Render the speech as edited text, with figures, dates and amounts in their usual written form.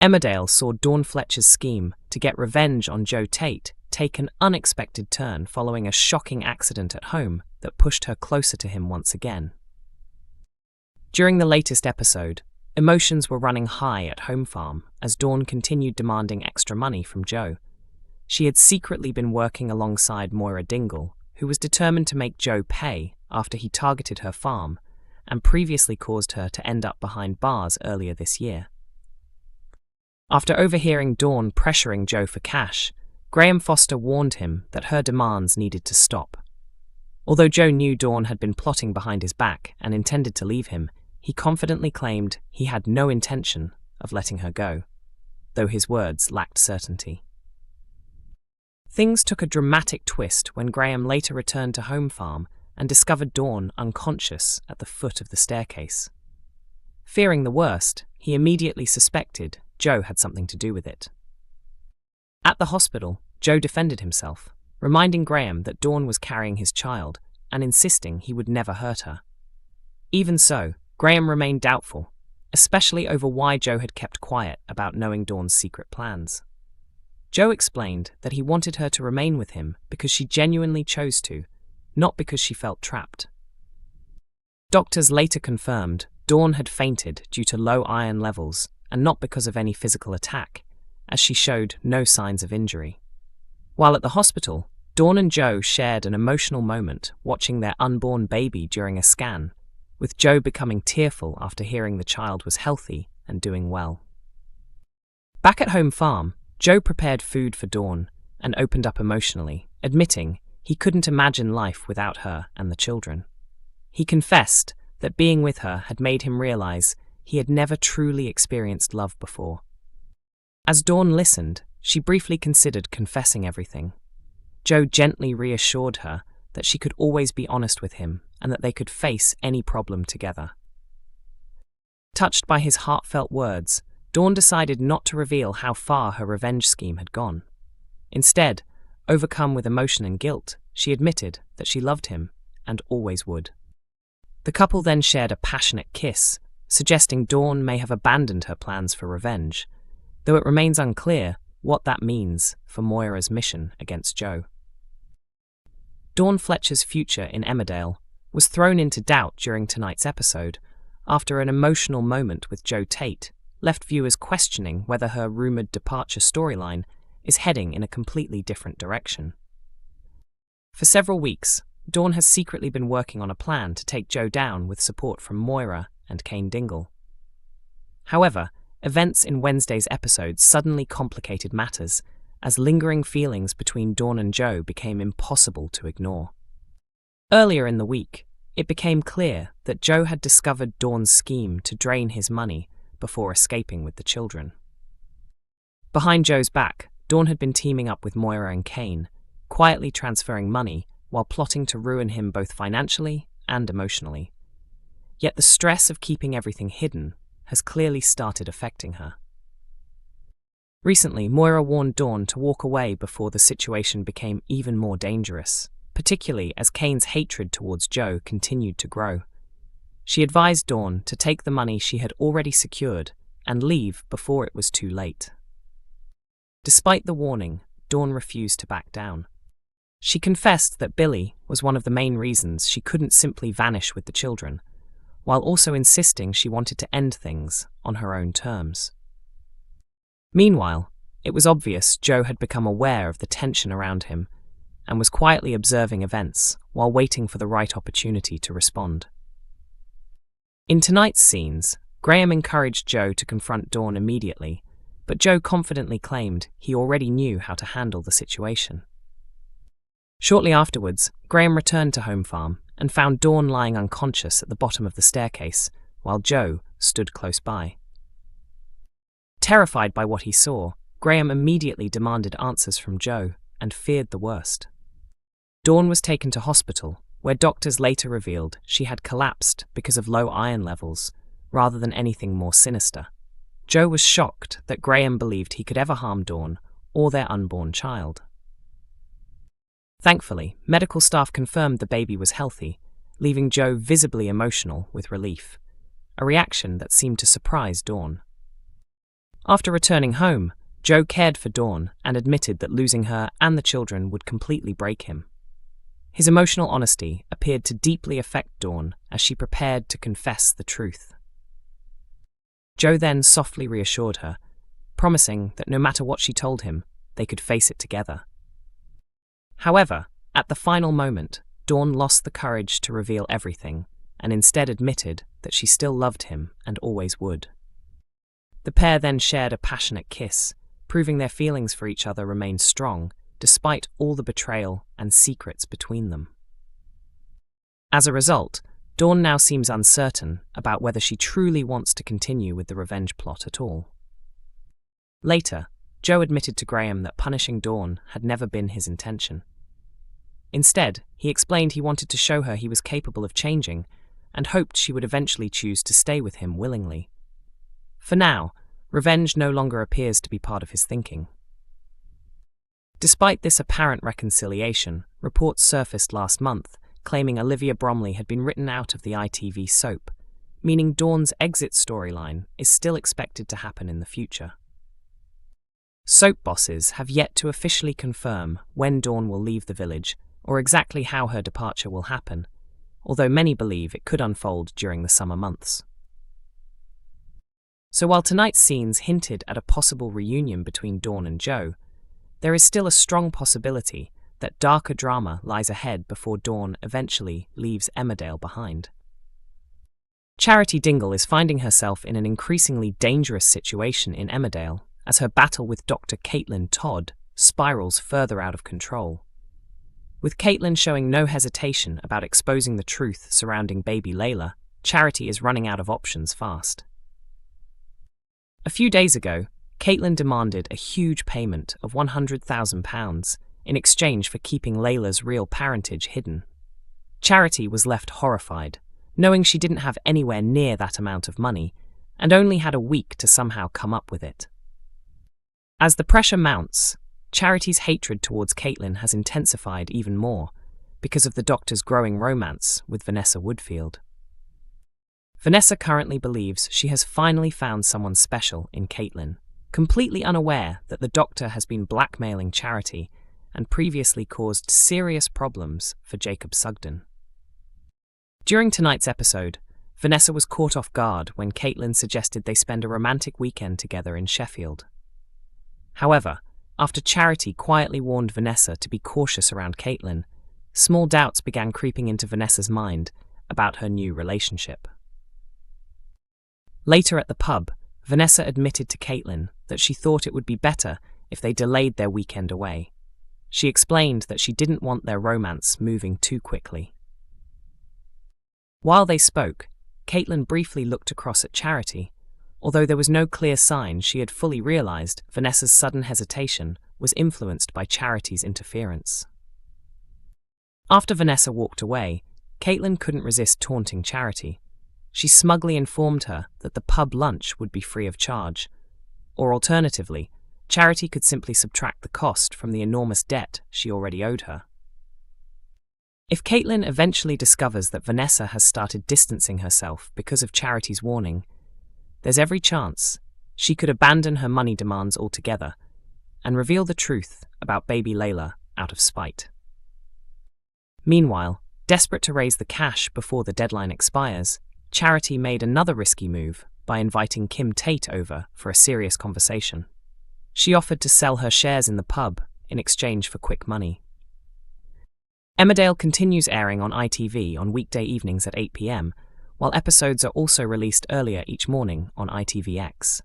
Emmerdale saw Dawn Fletcher's scheme to get revenge on Joe Tate take an unexpected turn following a shocking accident at home that pushed her closer to him once again. During the latest episode, emotions were running high at Home Farm as Dawn continued demanding extra money from Joe. She had secretly been working alongside Moira Dingle, who was determined to make Joe pay after he targeted her farm and previously caused her to end up behind bars earlier this year. After overhearing Dawn pressuring Joe for cash, Graham Foster warned him that her demands needed to stop. Although Joe knew Dawn had been plotting behind his back and intended to leave him, he confidently claimed he had no intention of letting her go, though his words lacked certainty. Things took a dramatic twist when Graham later returned to Home Farm and discovered Dawn unconscious at the foot of the staircase. Fearing the worst, he immediately suspected Joe had something to do with it. At the hospital, Joe defended himself, reminding Graham that Dawn was carrying his child and insisting he would never hurt her. Even so, Graham remained doubtful, especially over why Joe had kept quiet about knowing Dawn's secret plans. Joe explained that he wanted her to remain with him because she genuinely chose to, not because she felt trapped. Doctors later confirmed Dawn had fainted due to low iron levels and not because of any physical attack, as she showed no signs of injury. While at the hospital, Dawn and Joe shared an emotional moment watching their unborn baby during a scan, with Joe becoming tearful after hearing the child was healthy and doing well. Back at Home Farm, Joe prepared food for Dawn and opened up emotionally, admitting he couldn't imagine life without her and the children. He confessed that being with her had made him realize he had never truly experienced love before. As Dawn listened, she briefly considered confessing everything. Joe gently reassured her that she could always be honest with him and that they could face any problem together. Touched by his heartfelt words, Dawn decided not to reveal how far her revenge scheme had gone. Instead, overcome with emotion and guilt, she admitted that she loved him and always would. The couple then shared a passionate kiss, suggesting Dawn may have abandoned her plans for revenge, though it remains unclear what that means for Moira's mission against Joe. Dawn Fletcher's future in Emmerdale was thrown into doubt during tonight's episode after an emotional moment with Joe Tate left viewers questioning whether her rumoured departure storyline is heading in a completely different direction. For several weeks, Dawn has secretly been working on a plan to take Joe down with support from Moira and Dingle. However, events in Wednesday's episode suddenly complicated matters as lingering feelings between Dawn and Joe became impossible to ignore. Earlier in the week, it became clear that Joe had discovered Dawn's scheme to drain his money before escaping with the children. Behind Joe's back, Dawn had been teaming up with Moira and Kane, quietly transferring money while plotting to ruin him both financially and emotionally. Yet the stress of keeping everything hidden has clearly started affecting her. Recently, Moira warned Dawn to walk away before the situation became even more dangerous, particularly as Kane's hatred towards Joe continued to grow. She advised Dawn to take the money she had already secured and leave before it was too late. Despite the warning, Dawn refused to back down. She confessed that Billy was one of the main reasons she couldn't simply vanish with the children, while also insisting she wanted to end things on her own terms. Meanwhile, it was obvious Joe had become aware of the tension around him and was quietly observing events while waiting for the right opportunity to respond. In tonight's scenes, Graham encouraged Joe to confront Dawn immediately, but Joe confidently claimed he already knew how to handle the situation. Shortly afterwards, Graham returned to Home Farm and found Dawn lying unconscious at the bottom of the staircase, while Joe stood close by. Terrified by what he saw, Graham immediately demanded answers from Joe and feared the worst. Dawn was taken to hospital, where doctors later revealed she had collapsed because of low iron levels, rather than anything more sinister. Joe was shocked that Graham believed he could ever harm Dawn or their unborn child. Thankfully, medical staff confirmed the baby was healthy, leaving Joe visibly emotional with relief, a reaction that seemed to surprise Dawn. After returning home, Joe cared for Dawn and admitted that losing her and the children would completely break him. His emotional honesty appeared to deeply affect Dawn as she prepared to confess the truth. Joe then softly reassured her, promising that no matter what she told him, they could face it together. However, at the final moment, Dawn lost the courage to reveal everything and instead admitted that she still loved him and always would. The pair then shared a passionate kiss, proving their feelings for each other remained strong despite all the betrayal and secrets between them. As a result, Dawn now seems uncertain about whether she truly wants to continue with the revenge plot at all. Later, Joe admitted to Graham that punishing Dawn had never been his intention. Instead, he explained he wanted to show her he was capable of changing and hoped she would eventually choose to stay with him willingly. For now, revenge no longer appears to be part of his thinking. Despite this apparent reconciliation, reports surfaced last month claiming Olivia Bromley had been written out of the ITV soap, meaning Dawn's exit storyline is still expected to happen in the future. Soap bosses have yet to officially confirm when Dawn will leave the village or exactly how her departure will happen, although many believe it could unfold during the summer months. So while tonight's scenes hinted at a possible reunion between Dawn and Joe, there is still a strong possibility that darker drama lies ahead before Dawn eventually leaves Emmerdale behind. Charity Dingle is finding herself in an increasingly dangerous situation in Emmerdale as her battle with Dr. Caitlin Todd spirals further out of control. With Caitlin showing no hesitation about exposing the truth surrounding baby Layla, Charity is running out of options fast. A few days ago, Caitlin demanded a huge payment of £100,000 in exchange for keeping Layla's real parentage hidden. Charity was left horrified, knowing she didn't have anywhere near that amount of money and only had a week to somehow come up with it. As the pressure mounts, Charity's hatred towards Caitlin has intensified even more because of the doctor's growing romance with Vanessa Woodfield. Vanessa currently believes she has finally found someone special in Caitlin, completely unaware that the doctor has been blackmailing Charity and previously caused serious problems for Jacob Sugden. During tonight's episode, Vanessa was caught off guard when Caitlin suggested they spend a romantic weekend together in Sheffield. However, after Charity quietly warned Vanessa to be cautious around Caitlin, small doubts began creeping into Vanessa's mind about her new relationship. Later at the pub, Vanessa admitted to Caitlin that she thought it would be better if they delayed their weekend away. She explained that she didn't want their romance moving too quickly. While they spoke, Caitlin briefly looked across at Charity, although there was no clear sign she had fully realized Vanessa's sudden hesitation was influenced by Charity's interference. After Vanessa walked away, Caitlin couldn't resist taunting Charity. She smugly informed her that the pub lunch would be free of charge, or alternatively, Charity could simply subtract the cost from the enormous debt she already owed her. If Caitlin eventually discovers that Vanessa has started distancing herself because of Charity's warning, there's every chance she could abandon her money demands altogether and reveal the truth about baby Layla out of spite. Meanwhile, desperate to raise the cash before the deadline expires, Charity made another risky move by inviting Kim Tate over for a serious conversation. She offered to sell her shares in the pub in exchange for quick money. Emmerdale continues airing on ITV on weekday evenings at 8 p.m, while episodes are also released earlier each morning on ITVX.